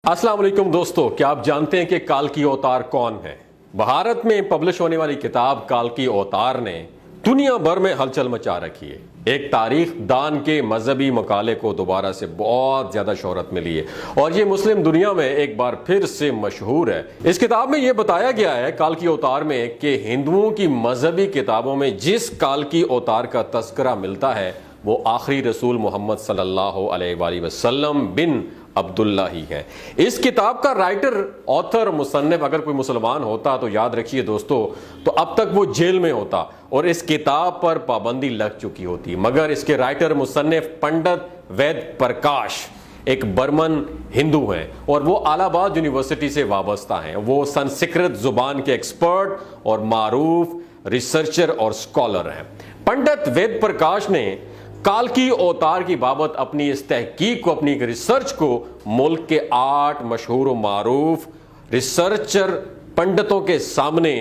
अस्सलाम वालेकुम दोस्तों, क्या आप जानते हैं कि काल की अवतार कौन है? भारत में पब्लिश होने वाली किताब काल की अवतार ने दुनिया भर में हलचल मचा रखी है। एक तारीख दान के मजहबी मकाले को दोबारा से बहुत ज्यादा शोहरत मिली है और ये मुस्लिम दुनिया में एक बार फिर से मशहूर है। इस किताब में ये बताया गया है काल की अवतार में कि हिंदुओं की मजहबी किताबों में जिस काल की अवतार का तस्करा मिलता है वो आखिरी रसूल मोहम्मद सल्लल्लाहु अलैहि वसल्लम बिन अब्दुल्ला ही है। इस किताब का राइटर, ऑथर, मुसन्निफ अगर कोई मुसलमान होता तो याद रखिए दोस्तों, तो अब तक वो जेल में होता और इस किताब पर पाबंदी लग चुकी होती। मगर इसके राइटर, मुसन्निफ पंडित वेद प्रकाश एक बर्मन हिंदू हैं और वो इलाहाबाद यूनिवर्सिटी से वाबस्ता हैं। वो संस्कृत जुबान के एक्सपर्ट और मारूफ रिसर्चर और स्कॉलर हैं। पंडित वेद प्रकाश ने काल की अवतार की बाबत अपनी इस तहकीक को, अपनी रिसर्च को मुल्क के 8 मशहूर मारूफ रिसर्चर पंडितों के सामने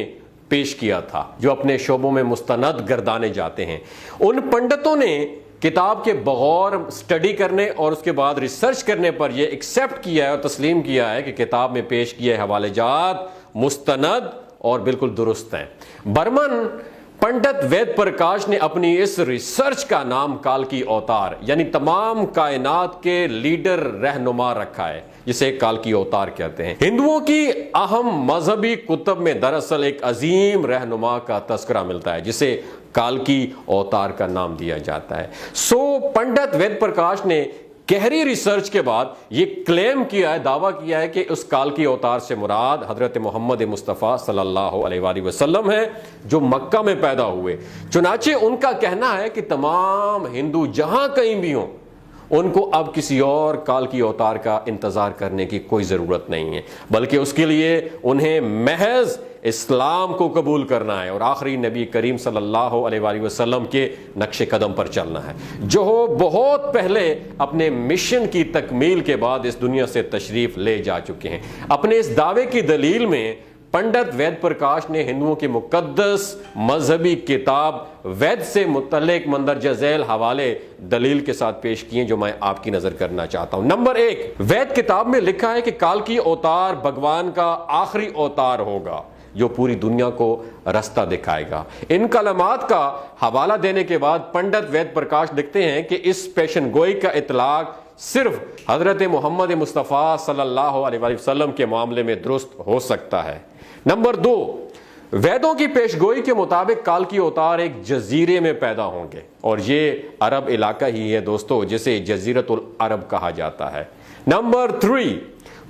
पेश किया था जो अपने शोबों में मुस्तनद गर्दाने जाते हैं। उन पंडितों ने किताब के बगौर स्टडी करने और उसके बाद रिसर्च करने पर यह एक्सेप्ट किया है और तस्लीम किया है कि किताब में पेश किए हवाले जात मुस्तनद और बिल्कुल दुरुस्त हैं। बर्मन पंडित वेद प्रकाश ने अपनी इस रिसर्च का नाम काल की अवतार यानी तमाम कायनात के लीडर रहनुमा रखा है, जिसे काल की अवतार कहते हैं। हिंदुओं की अहम मजहबी कुतब में दरअसल एक अजीम रहनुमा का तस्करा मिलता है जिसे काल की अवतार का नाम दिया जाता है। पंडित वेद प्रकाश ने गहरी रिसर्च के बाद ये क्लेम किया है, दावा किया है कि उस काल की अवतार से मुराद हजरत मोहम्मद मुस्तफ़ा सल्लल्लाहु अलैहि वसल्लम है जो मक्का में पैदा हुए। चुनाचे उनका कहना है कि तमाम हिंदू जहां कहीं भी हों उनको अब किसी और काल की अवतार का इंतजार करने की कोई जरूरत नहीं है, बल्कि उसके लिए उन्हें महज इस्लाम को कबूल करना है और आखिरी नबी करीम सल्लल्लाहु अलैहि वसल्लम के नक्शे कदम पर चलना है, जो बहुत पहले अपने मिशन की तकमील के बाद इस दुनिया से तशरीफ ले जा चुके हैं। अपने इस दावे की दलील में पंडित वेद प्रकाश ने हिंदुओं की मुकद्दस मजहबी किताब वेद से मुतल्लिक मंदरजा झैल हवाले दलील के साथ पेश किए जो मैं आपकी नजर करना चाहता हूं। नंबर 1, वेद किताब में लिखा है कि काल की अवतार भगवान का आखिरी अवतार होगा जो पूरी दुनिया को रास्ता दिखाएगा। इन कलमात का हवाला देने के बाद पंडित वेद प्रकाश लिखते हैं कि इस पेशन गोई का इतलाक सिर्फ हजरत मोहम्मद मुस्तफ़ा सल्लल्लाहु अलैहि वसल्लम के मामले में दुरुस्त हो सकता है। नंबर 2, वेदों की पेशगोई के मुताबिक काल की अवतार एक जजीरे में पैदा होंगे और ये अरब इलाका ही है दोस्तों जिसे जजीरतुल अरब कहा जाता है। नंबर 3,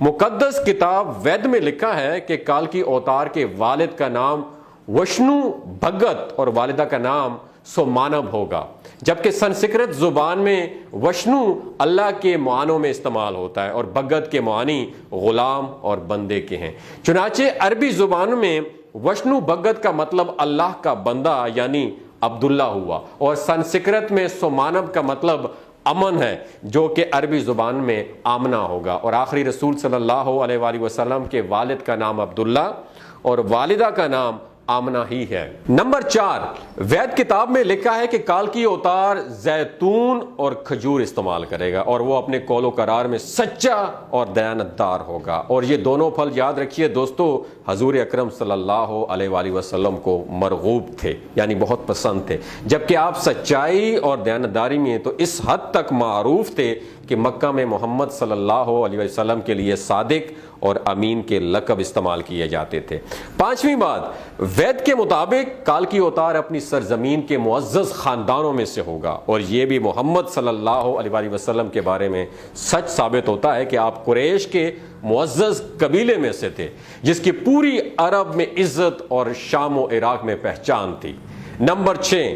मुकद्दस किताब वेद में लिखा है कि काल की अवतार के वालिद का नाम वष्णु भगत और वालिदा का नाम सोमानव होगा, जबकि संस्कृत जुबान में वष्णु अल्लाह के मानों में इस्तेमाल होता है और भगत के मानी गुलाम और बंदे के हैं। चुनाचे अरबी जुबान में वष्णु भगत का मतलब अल्लाह का बंदा यानी अब्दुल्ला हुआ और संस्कृत में सोमानव का मतलब अमन है जो कि अरबी जुबान में आमना होगा और आखिरी रसूल सल्लल्लाहु अलैहि वसल्लम के वालिद का नाम अब्दुल्ला और वालिदा का नाम आमना ही है। नंबर 4, वेद किताब में लिखा है कि काल की अवतार जैतून और खजूर इस्तेमाल करेगा और वो अपने कौलो करार में सच्चा और दयानतदार होगा और ये दोनों फल याद रखिए दोस्तों हजूर अकरम सल्लल्लाहु अलैहि वसल्लम को मरगूब थे यानी बहुत पसंद थे, जबकि आप सच्चाई और दयानतदारी में तो इस हद तक मारूफ थे कि मक्का में मोहम्मद सल्लल्लाहु अलैहि वसल्लम के लिए सादिक और अमीन के लक़ब इस्तेमाल किए जाते थे। 5वीं बात, वेद के मुताबिक काल की अवतार अपनी सरजमीन के मुअज़्ज़ज़ खानदानों में से होगा और यह भी मोहम्मद सल्लल्लाहु अलैहि वसल्लम के बारे में सच साबित होता है कि आप कुरैश के मुअज़्ज़ज़ कबीले में से थे जिसकी पूरी अरब में इज्जत और शाम व इराक में पहचान थी। नंबर 6,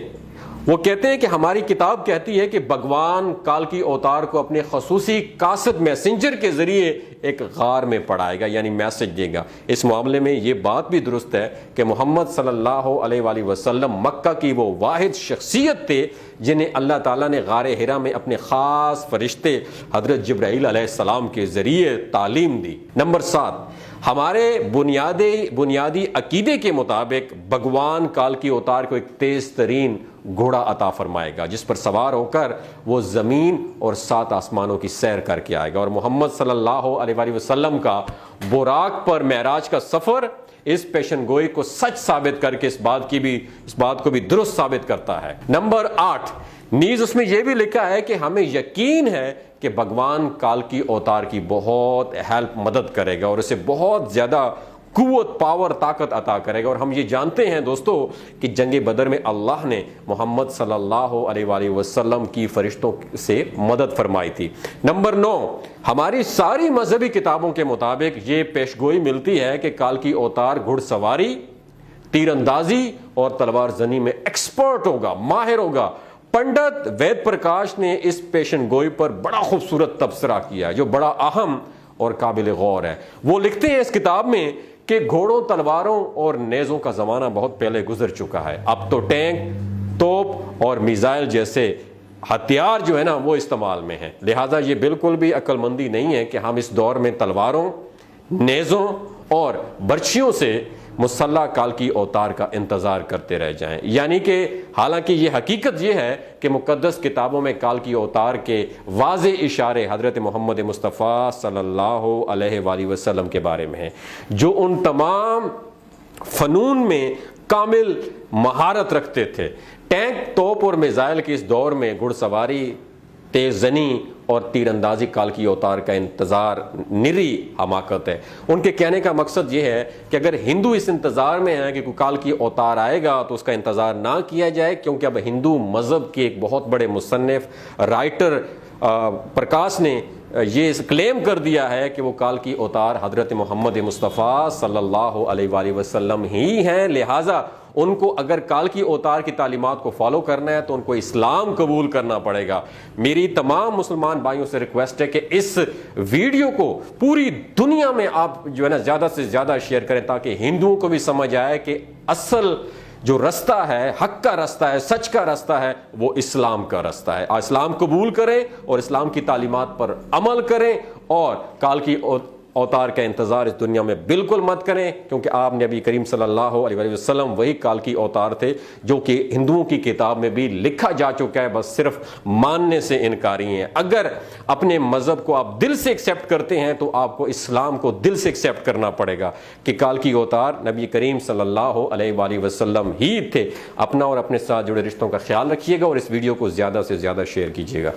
वो कहते हैं कि हमारी किताब कहती है कि भगवान काल की अवतार को अपने खसूसी कासिद मैसेंजर के जरिए एक गार में पढ़ाएगा यानी मैसेज देगा। इस मामले में ये बात भी दुरुस्त है कि मोहम्मद सल्लल्लाहु अलैहि वसल्लम मक्का की वो वाहिद शख्सियत थे जिन्हें अल्लाह ताला ने गारे हिरा में अपने खास फरिश्ते हजरत जिब्राईल अलैहिस्सलाम के जरिए तालीम दी। नंबर 7, हमारे बुनियादी अकीदे के मुताबिक भगवान काल की अवतार को एक तेज तरीन گھوڑا عطا فرمائے گا جس پر سوار ہو کر وہ زمین اور 7 آسمانوں کی سیر کر کے آئے گا۔ اور محمد صلی اللہ علیہ وآلہ وسلم کا براق پر معراج کا سفر اس پیشن گوئی کو سچ ثابت کر کے اس بات کو بھی درست ثابت کرتا ہے۔ نمبر 8، نیز اس میں یہ بھی لکھا ہے کہ ہمیں یقین ہے کہ بھگوان کالکی اوتار کی بہت ہیلپ مدد کرے گا اور اسے بہت زیادہ قوت، پاور، طاقت عطا کرے گا۔ اور ہم یہ جانتے ہیں دوستو کہ جنگ بدر میں اللہ نے محمد صلی اللہ علیہ وآلہ وسلم کی فرشتوں سے مدد فرمائی تھی۔ نمبر 9، ہماری ساری مذہبی کتابوں کے مطابق یہ پیشگوئی ملتی ہے کہ کالکی اوتار گھڑ سواری، تیر اندازی اور تلوار زنی میں ایکسپرٹ ہوگا، ماہر ہوگا۔ پنڈت وید پرکاش نے اس پیشن گوئی پر بڑا خوبصورت تبصرہ کیا جو بڑا اہم اور قابل غور ہے۔ وہ لکھتے ہیں اس کتاب میں کہ گھوڑوں، تلواروں اور نیزوں کا زمانہ بہت پہلے گزر چکا ہے، اب تو ٹینک، توپ اور میزائل جیسے ہتھیار جو ہے نا وہ استعمال میں ہیں۔ لہٰذا یہ بالکل بھی عقل مندی نہیں ہے کہ ہم اس دور میں تلواروں، نیزوں اور برچھیوں سے مسلح کالکی اوتار کا انتظار کرتے رہ جائیں۔ یعنی کہ حالانکہ یہ حقیقت یہ ہے کہ مقدس کتابوں میں کالکی اوتار کے واضح اشارے حضرت محمد مصطفیٰ صلی اللہ علیہ وآلہ وسلم کے بارے میں ہیں جو ان تمام فنون میں کامل مہارت رکھتے تھے۔ ٹینک، توپ اور میزائل کے اس دور میں گھڑ سواری، تیز زنی اور تیر اندازی کالکی اوتار کا انتظار نری حماقت ہے۔ ان کے کہنے کا مقصد یہ ہے کہ اگر ہندو اس انتظار میں ہیں کہ کوئی کالکی اوتار آئے گا تو اس کا انتظار نہ کیا جائے، کیونکہ اب ہندو مذہب کے ایک بہت بڑے مصنف رائٹر پرکاش نے یہ کلیم کر دیا ہے کہ وہ کالکی اوتار حضرت محمد مصطفیٰ صلی اللہ علیہ وآلہ وسلم ہی ہیں۔ لہٰذا ان کو اگر کالکی اوتار کی تعلیمات کو فالو کرنا ہے تو ان کو اسلام قبول کرنا پڑے گا۔ میری تمام مسلمان بھائیوں سے ریکویسٹ ہے کہ اس ویڈیو کو پوری دنیا میں آپ جو ہے نا زیادہ سے زیادہ شیئر کریں تاکہ ہندوؤں کو بھی سمجھ آئے کہ اصل جو رستہ ہے، حق کا رستہ ہے، سچ کا رستہ ہے، وہ اسلام کا رستہ ہے۔ اسلام قبول کریں اور اسلام کی تعلیمات پر عمل کریں اور کالکی اوتار کا انتظار اس دنیا میں بالکل مت کریں، کیونکہ آپ نبی کریم صلی اللہ علیہ وآلہ وسلم وہی کالکی اوتار تھے جو کہ ہندوؤں کی کتاب میں بھی لکھا جا چکا ہے، بس صرف ماننے سے انکاری ہیں۔ اگر اپنے مذہب کو آپ دل سے ایکسیپٹ کرتے ہیں تو آپ کو اسلام کو دل سے ایکسیپٹ کرنا پڑے گا کہ کالکی اوتار نبی کریم صلی اللہ علیہ وآلہ وسلم ہی تھے۔ اپنا اور اپنے ساتھ جڑے رشتوں کا خیال رکھیے گا اور اس ویڈیو کو زیادہ سے زیادہ شیئر کیجیے گا۔